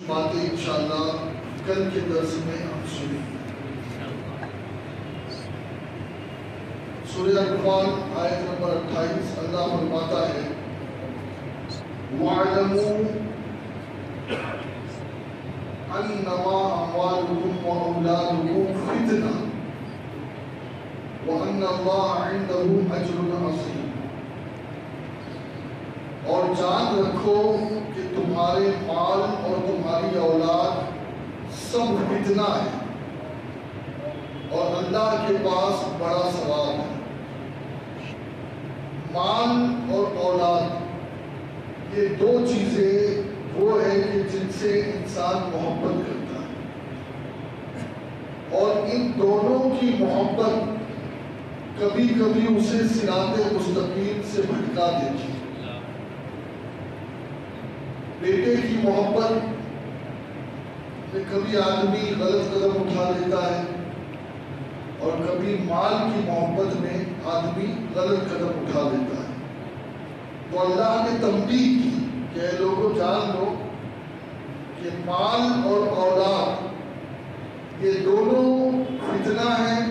باتیں انشاءاللہ کل کے درس میں ہم سنیں گے۔ سورہ انفال آیت نمبر 28 اللہ فرماتا ہے وَاعْلَمُوا أَنَّمَا أَمْوَالُكُمْ وَأَوْلَادُكُمْ فِتْنَةٌ وَأَنَّ اللَّهَ عِندَهُ أَجْرٌ عَظِيمٌ۔ اور جان رکھو کہ تمہارے مال اور تمہاری اولاد سب فتنہ ہے اور اللہ کے پاس بڑا ثواب ہے۔ مال اور اولاد یہ دو چیزیں وہ ہیں کہ جن سے انسان محبت کرتا ہے، اور ان دونوں کی محبت کبھی کبھی اسے صراط مستقیم سے بھٹکا دیتی ہے۔ بیٹے کی محبت میں کبھی آدمی غلط قدم اٹھا دیتا ہے اور کبھی مال کی محبت میں آدمی غلط قدم اٹھا دیتا ہے۔ تو اللہ نے تنبیہ کی کہ اے لوگوں جان لو کہ مال اور اولاد یہ دونوں فتنہ ہیں۔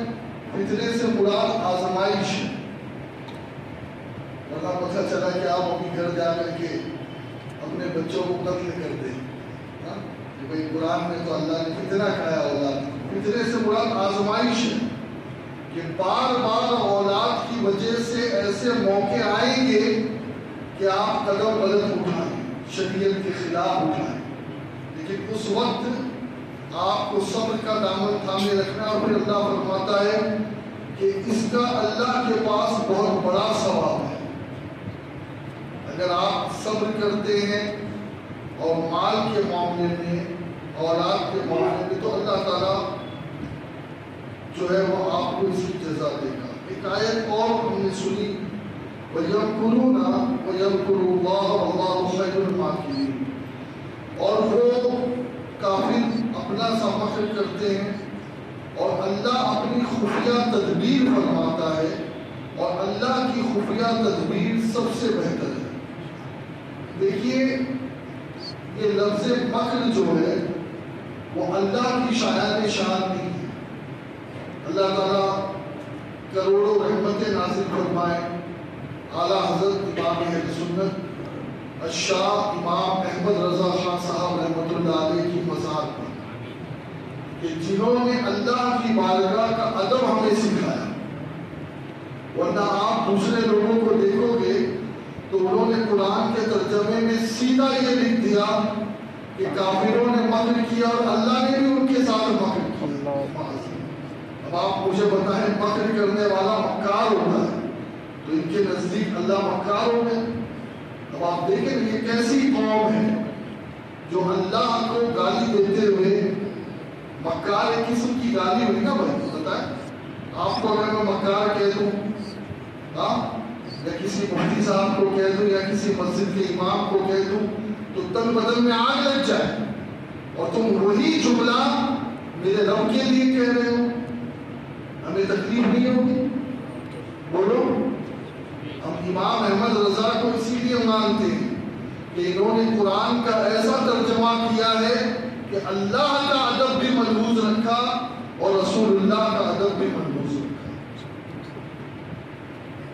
فتنے سے مراد آزمائش ہے، ورنہ پتہ چلا کہ آپ اپنی گھر جا کر کے اپنے بچوں کو قتل کر دیں کہ بھئی قرآن میں تو اللہ نے فتنہ کہا ہے اولاد۔ فتنے سے مراد آزمائش ہے کہ بار بار اولاد کی وجہ سے ایسے موقع آئیں گے کہ آپ قدم غلط اٹھائیں، شریعت کے خلاف اٹھائیں، لیکن اس وقت آپ کو صبر کا دامن تھامے رکھنا۔ اور پھر اللہ فرماتا ہے کہ اس کا اللہ کے پاس بہت بڑا ثواب ہے۔ اگر آپ صبر کرتے ہیں اور مال کے معاملے میں، اولاد کے معاملے میں، تو اللہ تعالیٰ جو ہے وہ آپ کو اس کی جزا دے گا۔ ایک آیت اور ہم نے سنی وَيَمْكُرُونَ وَيَمْكُرُ اللَّهُ وَاللَّهُ خَيْرُ الْمَاكِرِينَ۔ اور وہ کافر اپنا سا مکر کرتے ہیں اور اللہ اپنی خفیہ تدبیر فرماتا ہے، اور اللہ کی خفیہ تدبیر سب سے بہتر ہے۔ دیکھیے یہ لفظ مکر جو ہے وہ اللہ کی شایان شان نہیں ہے۔ اللہ تعالیٰ کروڑوں رحمتیں نازل فرمائے اعلیٰ حضرت امام اہل سنت الشاہ امام احمد رضا خان صاحب رحمۃ اللہ علیہ کی مزار پر، کہ جنہوں نے اللہ کی بارگاہ کا ادب ہمیں سکھایا۔ ورنہ آپ دوسرے لوگوں کو دیکھو گے تو انہوں نے قرآن کے ترجمے میں سیدھا یہ لکھ دیا کہ کافروں نے مکر کیا اور اللہ نے بھی ان کے ساتھ مکر کیا۔ اب آپ مجھے بتائیں مکر کرنے والا مکار ہوتا ہے تو ان کے نزدیک اللہ مکار ہو گئے۔ اب آپ دیکھیں یہ کیسی قوم ہے جو اللہ کو گالی دیتے ہوئے، مکار ایک قسم کی گالی ہوئی نا بھائی، بتائیں آپ کو اگر میں مکار کہہ دوں یا کسی مفتی صاحب کو کہہ دوں یا کسی مسجد کے امام کو کہہ دوں تو تن بدن میں آگ لگ جائے، اور تم وہی جملہ میرے رب کے لیے کہہ رہے ہو، ہمیں تکلیف نہیں ہوگی؟ بولو۔ ہم امام احمد رضا کو اسی لیے مانتے ہیں کہ انہوں نے قرآن کا ایسا ترجمہ کیا ہے کہ اللہ کا ادب بھی ملحوظ رکھا اور رسول اللہ کا ادب بھی ملحوظ رکھا۔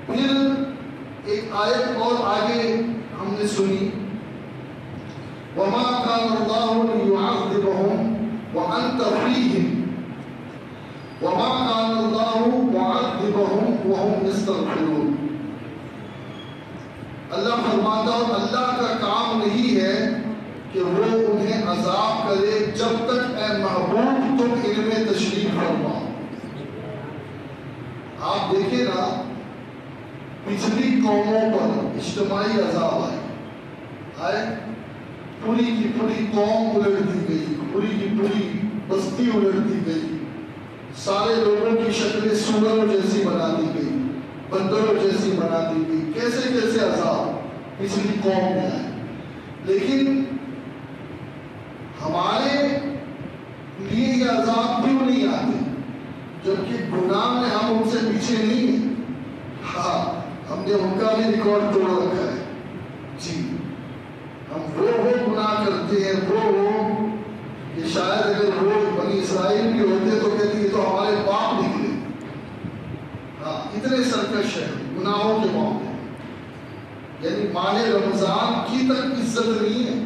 پھر ایک آیت اور آگے ہم نے سنی وَمَا كَانَ اللَّهُ لِيُعَذِّبَهُمْ وَأَنْتَ فِيهِمْ وَمَا كَانَ اللَّهُ مُعَذِّبَهُمْ وَهُمْ يَسْتَغْفِرُونَ۔ اللہ فرماتا اور اللہ کا کام نہیں ہے کہ وہ انہیں عذاب کرے جب تک اے محبوب تم ان میں تشریف فرماؤ۔ آپ دیکھیں نا پچھلی قوموں پر اجتماعی عذاب آئے، پوری کی پوری قوم الٹ دی گئی، پوری کی پوری بستی الٹ دی گئی، سارے لوگوں کی شکلیں سوروں جیسی بنا دی گئی، بندروں جیسی بنا دی گئی، کیسے کیسے عذاب پچھلی قوم میں آئے۔ لیکن ہمارے لیے یہ عذاب کیوں نہیں آتے جبکہ گناہ میں ہم ان سے پیچھے نہیں ہیں؟ ہاں ہم نے ان کا بھی ریکارڈ توڑ رکھا ہے جی، ہم وہ گناہ کرتے ہیں، وہ شاید اگر وہ بنی اسرائیل بھی ہوتے تو کہتے یہ تو ہمارے باپ نکلے. ہاں اتنے سرکش ہیں گناہوں کے معاملے. یعنی ماہ رمضان کی تک عزت نہیں ہے.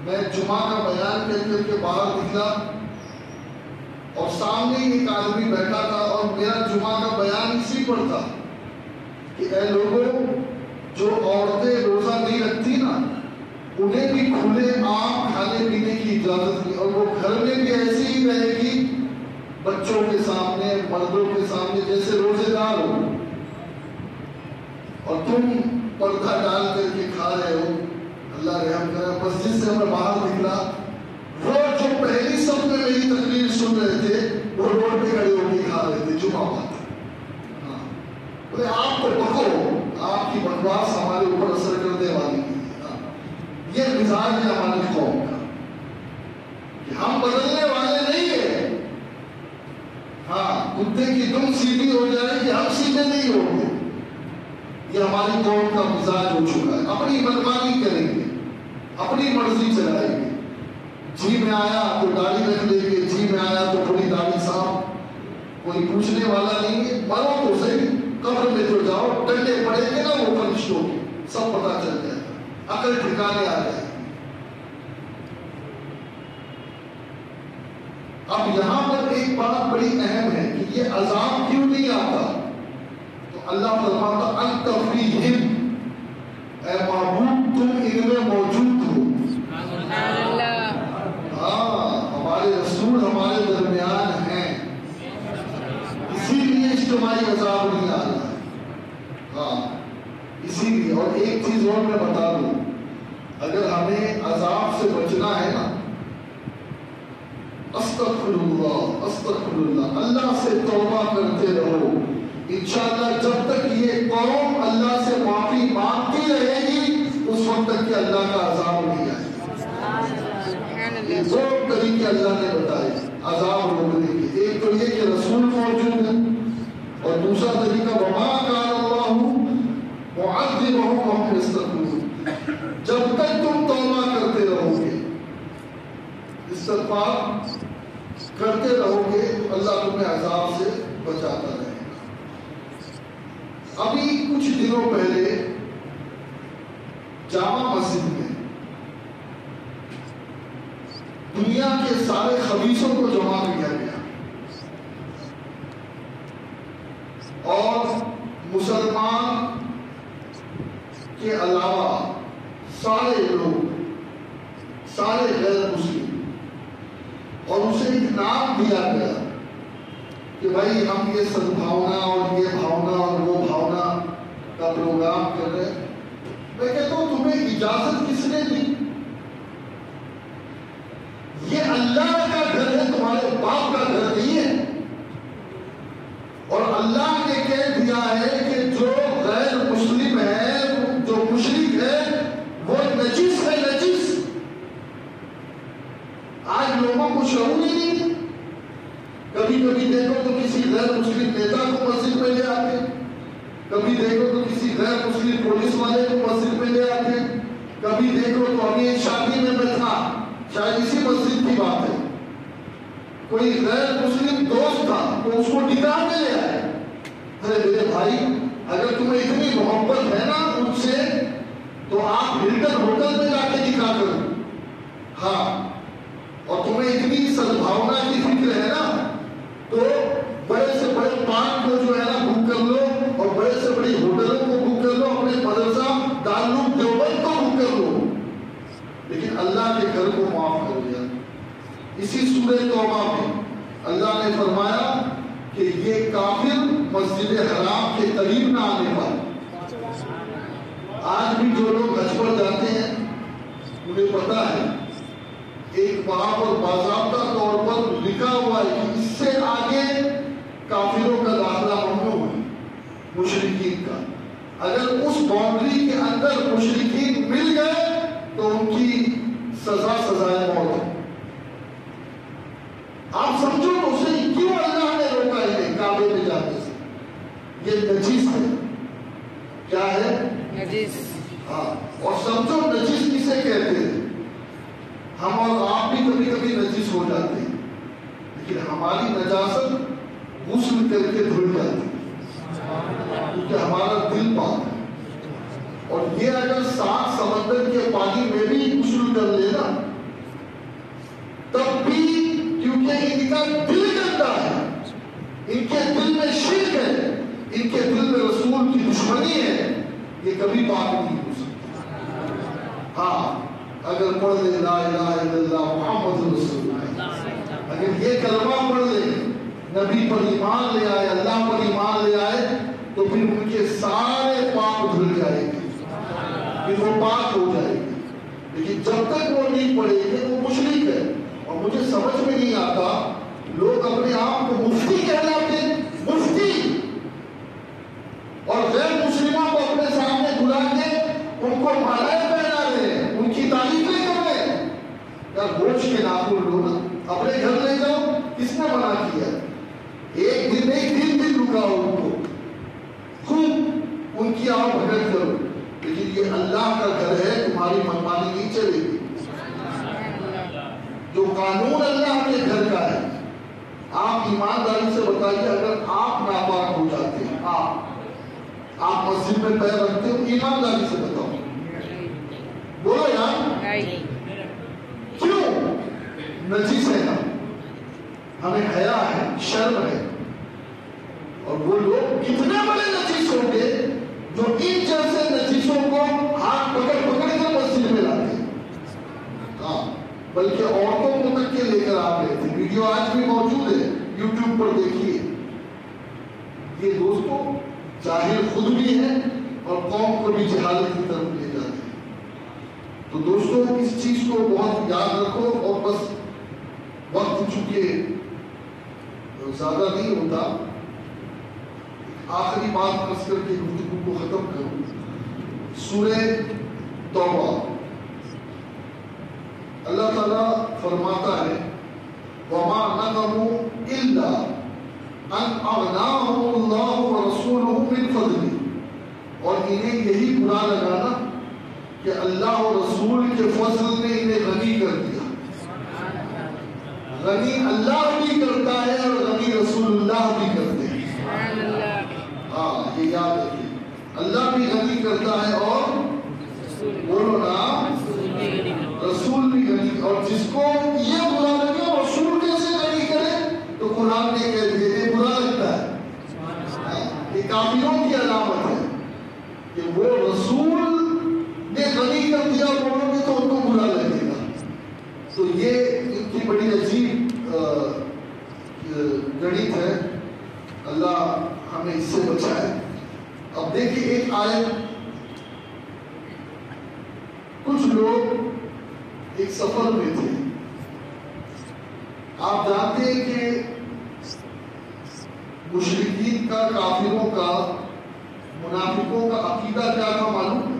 میں جمعہ کا بیان کر کے باہر نکلا اور سامنے ایک آدمی بیٹھا تھا اور میرا جمعہ کا بیان اسی پر تھا کہ اے لوگوں جو عورتیں روزہ نہیں رکھتی نا انہیں بھی کھلے عام کھانے پینے کی اجازت نہیں, اور وہ گھر میں بھی ایسی ہی رہے گی بچوں کے سامنے مردوں کے سامنے جیسے روزے دار ہو, اور تم پردہ ڈال کر کے کھا رہے ہو. اللہ رحم کرے. مسجد سے میں باہر نکلا, وہ جو پہلی صف میں میری تقریر سن رہے تھے وہ روڈ پہ کھڑے ہو کے کھا رہے تھے جمعہ بات. ہاں بولے آپ کو بکو, آپ کی بکواس ہمارے اوپر اثر کرنے والی ہے. یہ مزاج ہے ہماری قوم کا کہ ہم بدلنے والے نہیں ہیں. ہاں کتے کی دم سیدھی ہو جائے کہ ہم سیدھے نہیں ہوں گے. یہ ہماری قوم کا مزاج ہو چکا ہے. اپنی منمانی کریں گے, اپنی مرضی چلائیں گے. جی میں آیا تو داڑھی رکھ لیں گے, جی میں آیا تو تھوڑی داڑھی صاف, کوئی پوچھنے والا نہیں ہے. مرو تو صحیح, قبر میں تو جاؤ, ڈنڈے پڑیں گے نا وہ فرشتوں کے, سب پتا چل جائے گا, عقل ٹھکانے آ جائے. اب یہاں پر ایک بات بڑی اہم ہے کہ یہ عذاب کیوں نہیں آتا. تو اللہ فرماتا انت فیہم, اے معبود تم ان میں موجود ہو. ہاں ہمارے رسول ہمارے درمیان ہیں, اسی لیے اجتماعی عذاب نہیں آ رہا. ہاں اسی لیے. اور ایک چیز اور میں بتا دوں, اگر ہمیں عذاب سے بچنا ہے نا, استغفر اللہ استغفر اللہ, اللہ سے توبہ کرتے رہو. انشاءاللہ جب تک یہ قوم اللہ سے معافی مانگتی رہے گی اس وقت تک کہ اللہ کا عذاب نہیں آئے. یہ دو طریقے اللہ نے بتائے عذاب روکنے کے. ایک تو یہ کہ رسول موجود ہے, اور دوسرا طریقہ وما کان اللہ معذبہم وہم یستغفرون. جب تک تم توبہ کرتے رہو گے, استغفار کرتے رہو گے, اللہ تمہیں عذاب سے بچاتا رہے گا. ابھی کچھ دنوں پہلے جامع مسجد میں دنیا کے سارے خبیثوں کو جمع کیا گیا, اور مسلمان کے علاوہ سارے لوگ, سارے غیر مسلم, اور اسے ایک نام دیا گیا کہ بھائی ہم یہ سدبھاونا اور یہ بھاونا اور وہ بھاونا کا پروگرام کر رہے ہیں. میں کہتا ہوں تمہیں اجازت کس نے دی؟ یہ اللہ کا گھر ہے, تمہارے باپ کا گھر نہیں ہے. اور اللہ نے کہہ دیا ہے کہ جو غیر مسلم ہے, جو مشرک ہے, وہ نجس ہے, نجس. آج لوگوں کو شعور ہی نہیں ہے. کبھی کبھی دیکھو تو کسی غیر مسلم نیتا کو مسجد میں لے آتے, کبھی دیکھو تو کسی غیر مسلم پولیس والے کو مسجد میں لے آتے, کبھی دیکھو تو ابھی ایک شادی میں تھا, شاید اسی مسجد کی بات ہے, کوئی غیر مسلم دوست تھا تو اس کو نکاح میں لے آئے. ارے میرے بھائی اگر تمہیں اتنی محبت ہے نا ان سے تو آپ ہلٹن ہوٹل میں جا کے نکاح کرو. ہاں اور تمہیں اتنی سدبھاونا کی فکر ہے نا تو بڑے سے بڑے پارک کو جو ہے نا بک کر لو, اور بڑے سے بڑی ہوٹلوں کو بک کر لو, اپنے مدرسہ دارالعلوم دیوبند کو بک کر لو, لیکن اللہ کے گھر کو معاف کر دیا. اسی سورہ توبہ میں اللہ نے فرمایا کہ یہ کافر مسجد حرام کے قریب نہ آنے پائے. آج بھی جو لوگ حج پر جاتے ہیں انہیں پتا ہے ایک وہاں پر باضابطہ طور پر لکھا ہوا ہے کہ اس سے آگے کافروں کا داخلہ ممنوع ہے, مشرکین کا. اگر اس باؤنڈری کے اندر مشرکین مل گئے تو ان کی سزا سزائے موت ہے. آپ سمجھو تو صحیح کیوں اللہ نے روکا ہے کعبے میں جانے سے. یہ نجس ہے. کیا ہے؟ نجس. ہاں, اور سمجھو نجس کسے کہتے ہیں. ہم اور آپ بھی کبھی کبھی نجس ہو جاتے ہیں، لیکن ہماری نجاست غسل کر کے دھل جاتی ہے کیونکہ ہمارا دل پاک ہے۔ اور یہ اگر 7 سمندر کے پانی میں بھی غسل کر لے نا تب بھی، کیونکہ ان کا دل گندا ہے، ان کے دل میں شرک ہے، ان کے دل میں رسول کی دشمنی ہے، یہ کبھی پاک نہیں ہو سکتا۔ ہاں اگر پڑھ لے لا الہ الا اللہ محمد رسول اللہ، اگر یہ کلمہ پڑھ لے، نبی پر ایمان لے آئے، اللہ پر ایمان لے آئے، تو پھر ان کے سارے پاپ دھل جائے گے، پھر وہ پاک ہو جائے گے۔ لیکن جب تک وہ نہیں پڑھے گے وہ مشرک ہے۔ اور مجھے سمجھ میں نہیں آتا، لوگ اپنے آپ کو مفتی کہلاتے ہیں، مفتی، اور غیر مسلموں کو اپنے سامنے بلا کے ان کو مالائیں پہنا رہے ہیں، ان کی تعریفیں کر رہے ہیں۔ یار گوشت کے ناخن لو نا، اپنے گھر لے جاؤ، کس نے منع کیا؟ ایک دن نہیں 3 دن رکاؤ ان کو، خوب ان کی آؤ بھگت کرو، لیکن یہ اللہ کا گھر ہے، تمہاری منمانی نہیں چلے گی۔ جو قانون اللہ کے گھر کا ہے، آپ ایمانداری سے بتائیے، اگر آپ ناپاک ہو جاتے ہیں، آپ مسجد میں پیر رکھتے ہو، ایمانداری سے بتاؤ، بولو یار کیوں؟ نجس ہے ہمیں حیا ہے، شرم ہے۔ اور وہ لوگ کتنے بڑے نجس ہوں گے جو ان جیسے نجسوں کو ہاتھ پکڑ پکڑ کر مسجد میں لاتے ہیں، ہاں بلکہ عورتوں کو تک کے لے کر آ گئے تھے۔ ویڈیو آج بھی موجود ہے، یوٹیوب پر دیکھیے۔ یہ دوستوں جاہل خود بھی ہیں اور قوم کو بھی جہالت کی طرف لے جاتے ہیں۔ تو دوستوں اس چیز کو بہت یاد رکھو، اور بس وقت چونکہ زیادہ نہیں ہوتا، آخری بات بس کر کے گفتگو کو ختم کروں۔ سورہ توبہ، اللہ تعالیٰ فرماتا ہے وَمَا نَقَمُوا إِلَّا أَنْ أَغْنَاهُمُ اللَّهُ وَرَسُولُهُ مِنْ فَضْلِهِ، اور انہیں یہی برا لگانا کہ اللہ اور رسول کے فضل نے انہیں غنی کر دیا۔ غنی اللہ بھی کرتا ہے اور غنی رسول اللہ بھی کرتے ہیں۔ ہاں یہ یاد رکھیے، اللہ بھی غنی کرتا ہے اور بولو نا رسول بھی غنی، اور جس کو یہ برا لگے رسول کیسے غنی کرے، تو قرآن نے کہہ دیا یہ برا لگتا ہے، یہ کافروں کی علامت ہے کہ وہ رسول نے غنی کر دیا بولو گے تو ان کو برا لگے گا۔ تو یہ ان کی بڑی عجیب گڑت ہے، اللہ ہمیں اس سے بچائے۔ اب دیکھیے ایک آیت، کچھ لوگ ایک سفر میں تھے، آپ جانتے ہیں کہ مشرکین کا، کافروں کا، منافقوں کا عقیدہ کیا تھا معلوم ہے؟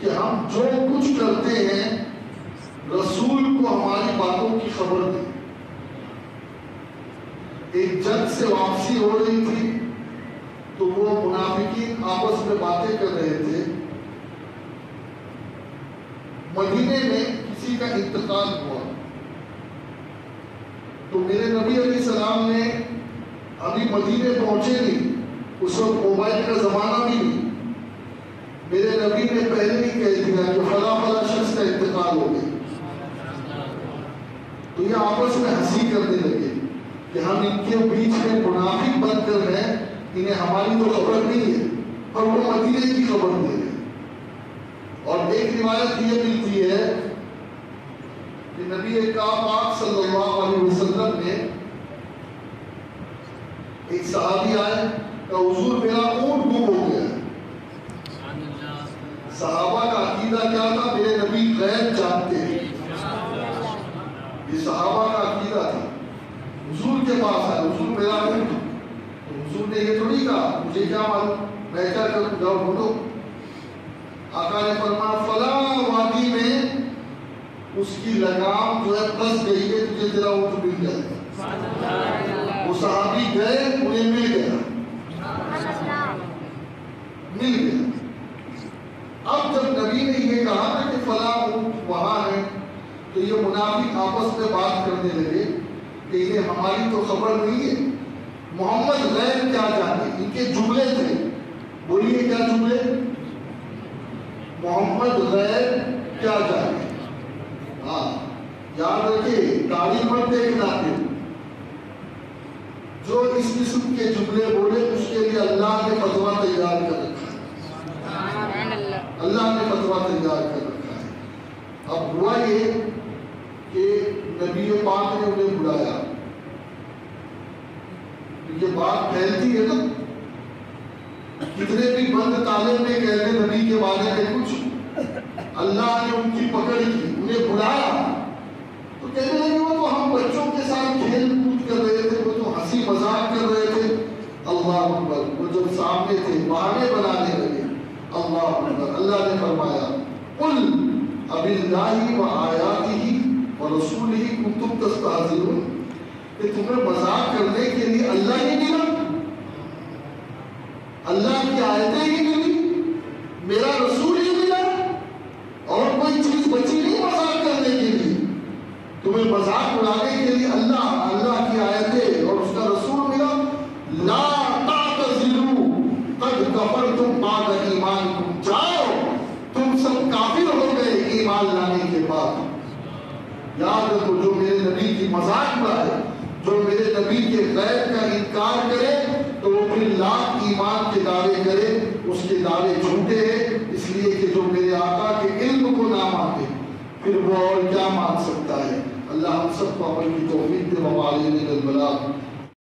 کہ ہم جو کچھ کرتے ہیں رسول کو ہماری باتوں کی خبر دیں۔ ایک جنگ سے واپسی ہو رہی تھی تو وہ منافقین آپس میں باتیں کر رہے تھے، مدینے میں کسی کا انتقال ہوا، تو میرے نبی علیہ السلام نے ابھی مدینے پہنچے نہیں، اس وقت موبائل کا زمانہ بھی نہیں، میرے نبی نے پہلے ہی کہہ دیا کہ فلاں فلاں شخص کا انتقال ہو گیا۔ تو یہ آپس میں ہنسی کرنے لگے کہ ہم ان کے بیچ میں منافق بن کر ہیں، انہیں ہماری تو خبر نہیں ہے، اور وہ مدینے کی خبر دے رہے۔ اور ایک روایت یہ ملتی ہے کہ نبی پاک صلی اللہ علیہ وسلم نے، ایک صحابی آئے کہ حضور میرا اونٹ گم ہو گیا۔ صحابہ کا عقیدہ کیا تھا؟ میرے نبی غیب جانتے ہیں، یہ صحابہ کا عقیدہ تھا۔ حضور کے پاس آئے، حضور میرا اونٹ، تو حضور نے یہ تھوڑی کہا مجھے کیا معلوم، میں کیا کروں، جاؤ ڈھونڈو۔ آقا نے فرمایا فلاں وادی میں اس کی لگام جو ہے پھنس گئی ہے، تجھے تیرا اونٹ مل جائے گا۔ وہ صحابی گئے، انہیں مل گیا۔ اب جب نبی نے یہ کہا نا کہ فلاں اونٹ وہاں ہے، تو یہ منافق آپس میں بات کرنے لگے کہ انہیں ہماری تو خبر نہیں ہے، محمد غیب کیا جانے. ان کے جملے تھے، بولیے کیا جملے؟ محمد غیب کیا جانے. ہاں یاد رکھیے، داڑھی پر دیکھنا پھر جو اس قسم کے جملے بولے اس کے لیے اللہ نے فتویٰ تیار کر رکھا ہے. اللہ نے فتویٰ تیار کر رکھا ہے. اب ہوا یہ کہ نبی پاک نے انہیں بلایا. یہ بات پھیلتی ہے نا، کتنے بھی بند تالے میں کہتے نبی کے بارے میں کچھ، اللہ نے ان کی پکڑ کی، انہیں بلایا تو کہنے لگے وہ تو ہم بچوں کے ساتھ کھیل کود کر رہے تھے، وہ تو ہنسی مذاق کر رہے تھے. اللہ اکبر. وہ جب سامنے تھے بہانے بنانے لگے. اللہ اکبر. اللہ نے فرمایا قل اباللہ وآیاتہ ورسولہ کنتم تستہزئون، کہ تمہیں مذاق کرنے کے لیے اللہ ہی ملا، اللہ کی آیتیں ہی ملی، میرا رسول ہی ملا، اور کوئی چیز بچی نہیں مذاق کرنے کے لیے. تمہیں مذاق اڑانے کے لیے اللہ کی آیتیں اور اس کا رسول ملا. لا تعتذروا قد کفرتم بعد ایمانکم، جاؤ تم سب کافر ہو گئے ایمان لانے کے بعد. یاد رکھو جو میرے نبی کی مذاق اڑائے، جو میرے نبی کے غیب کا انکار کرے تو وہ پھر لاکھ ایمان کے دعوے کرے، اس کے دعوے جھوٹے ہیں، اس لیے کہ جو میرے آقا کے علم کو نہ مانے پھر وہ اور کیا مان سکتا ہے. اللہ ہم سب کو عمل کی توفیق دے. وعلیکم السلام.